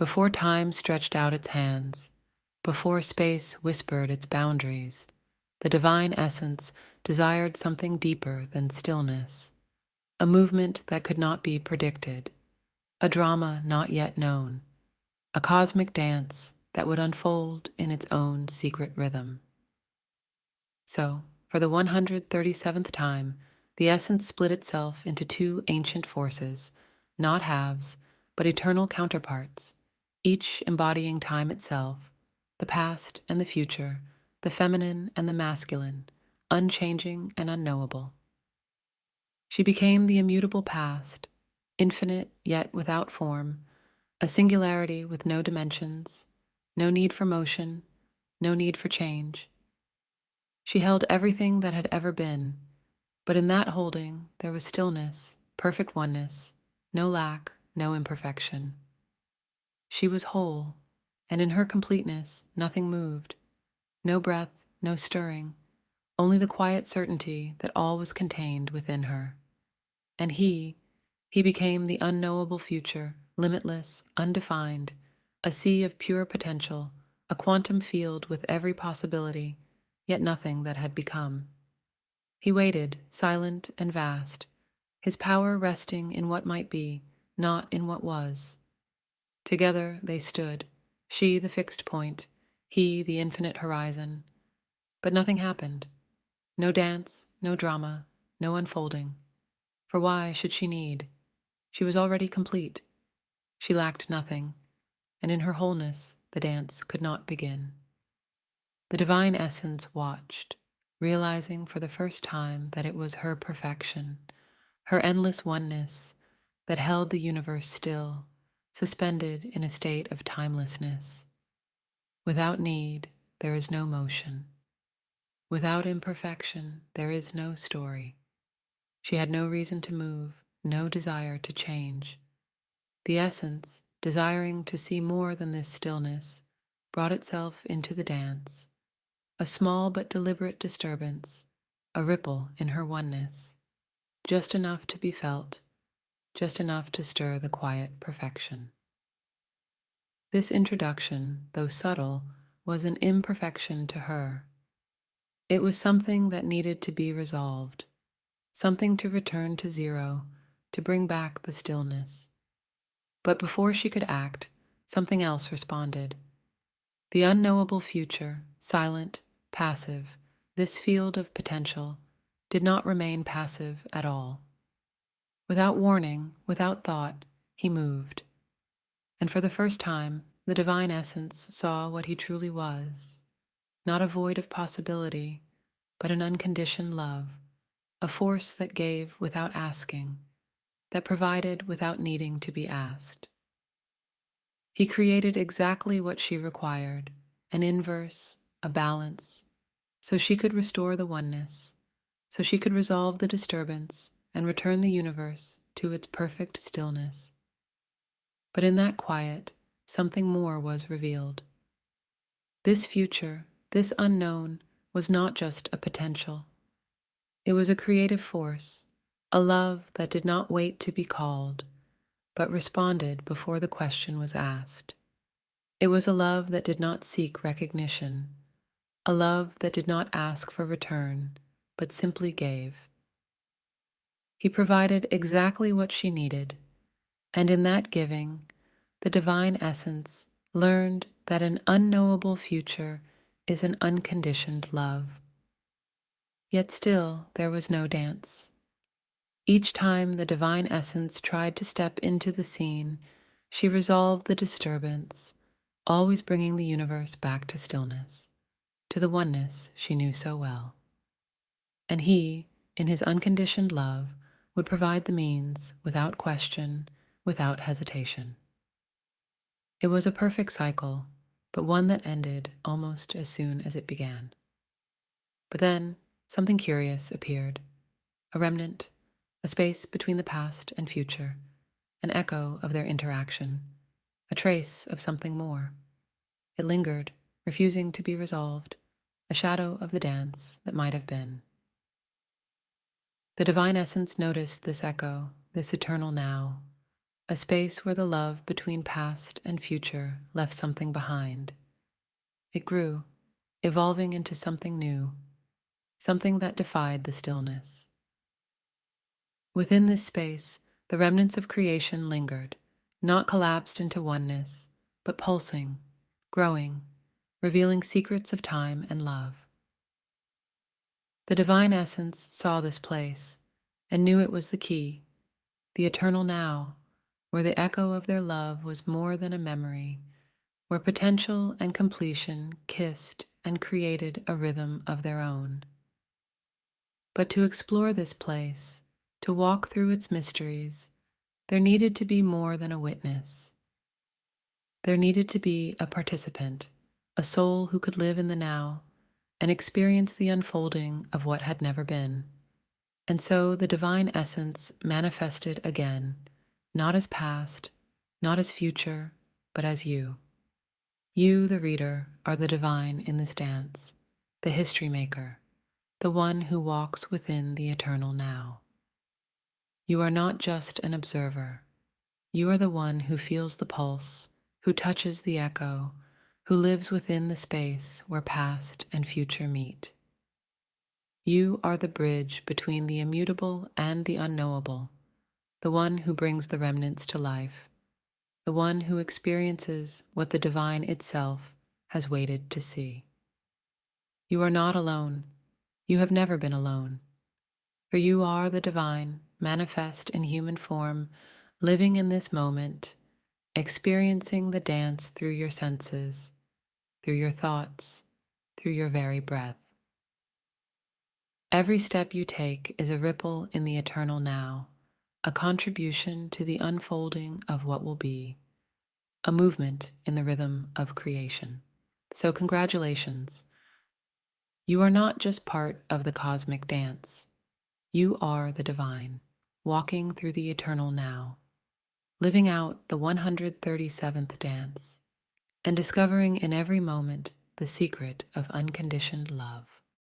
Before time stretched out its hands, before space whispered its boundaries, the divine essence desired something deeper than stillness, a movement that could not be predicted, a drama not yet known, a cosmic dance that would unfold in its own secret rhythm. So, for the 137th time, the essence split itself into two ancient forces, not halves, but eternal counterparts, each embodying time itself, the past and the future, the feminine and the masculine, unchanging and unknowable. She became the immutable past, infinite yet without form, a singularity with no dimensions, no need for motion, no need for change. She held everything that had ever been, but in that holding there was stillness, perfect oneness, no lack, no imperfection. She was whole, and in her completeness nothing moved, no breath, no stirring, only the quiet certainty that all was contained within her. And he became the unknowable future, limitless, undefined, a sea of pure potential, a quantum field with every possibility, yet nothing that had become. He waited, silent and vast, his power resting in what might be, not in what was. Together they stood, she the fixed point, he the infinite horizon. But nothing happened. No dance, no drama, no unfolding. For why should she need? She was already complete. She lacked nothing, and in her wholeness the dance could not begin. The divine essence watched, realizing for the first time that it was her perfection, her endless oneness, that held the universe still, suspended in a state of timelessness. Without need, there is no motion. Without imperfection, there is no story. She had no reason to move, no desire to change. The essence, desiring to see more than this stillness, brought itself into the dance, a small but deliberate disturbance, a ripple in her oneness, just enough to be felt, just enough to stir the quiet perfection. This introduction, though subtle, was an imperfection to her. It was something that needed to be resolved, something to return to zero, to bring back the stillness. But before she could act, something else responded. The unknowable future, silent, passive, this field of potential, did not remain passive at all. Without warning, without thought, he moved. And for the first time, the divine essence saw what he truly was, not a void of possibility, but an unconditioned love, a force that gave without asking, that provided without needing to be asked. He created exactly what she required, an inverse, a balance, so she could restore the oneness, so she could resolve the disturbance and return the universe to its perfect stillness. But in that quiet, something more was revealed. This future, this unknown, was not just a potential. It was a creative force, a love that did not wait to be called, but responded before the question was asked. It was a love that did not seek recognition, a love that did not ask for return, but simply gave. He provided exactly what she needed, and in that giving, the divine essence learned that an unknowable future is an unconditioned love. Yet still there was no dance. Each time the divine essence tried to step into the scene, she resolved the disturbance, always bringing the universe back to stillness, to the oneness she knew so well. And he, in his unconditioned love, would provide the means without question, without hesitation. It was a perfect cycle, but one that ended almost as soon as it began. But then something curious appeared, a remnant, a space between the past and future, an echo of their interaction, a trace of something more. It lingered, refusing to be resolved, a shadow of the dance that might have been. The divine essence noticed this echo, this eternal now, a space where the love between past and future left something behind. It grew, evolving into something new, something that defied the stillness. Within this space, the remnants of creation lingered, not collapsed into oneness, but pulsing, growing, revealing secrets of time and love. The divine essence saw this place and knew it was the key, the eternal now, where the echo of their love was more than a memory, where potential and completion kissed and created a rhythm of their own. But to explore this place, to walk through its mysteries, there needed to be more than a witness. There needed to be a participant, a soul who could live in the now and experience the unfolding of what had never been. And so the divine essence manifested again, not as past, not as future, but as you. You, the reader, are the divine in this dance, the history maker, the one who walks within the eternal now. You are not just an observer. You are the one who feels the pulse, who touches the echo, who lives within the space where past and future meet. You are the bridge between the immutable and the unknowable, the one who brings the remnants to life, the one who experiences what the divine itself has waited to see. You are not alone. You have never been alone, for you are the divine, manifest in human form, living in this moment, experiencing the dance through your senses, through your thoughts, through your very breath. Every step you take is a ripple in the eternal now, a contribution to the unfolding of what will be, a movement in the rhythm of creation. So congratulations. You are not just part of the cosmic dance. You are the divine, walking through the eternal now, living out the 137th dance, and discovering in every moment the secret of unconditioned love.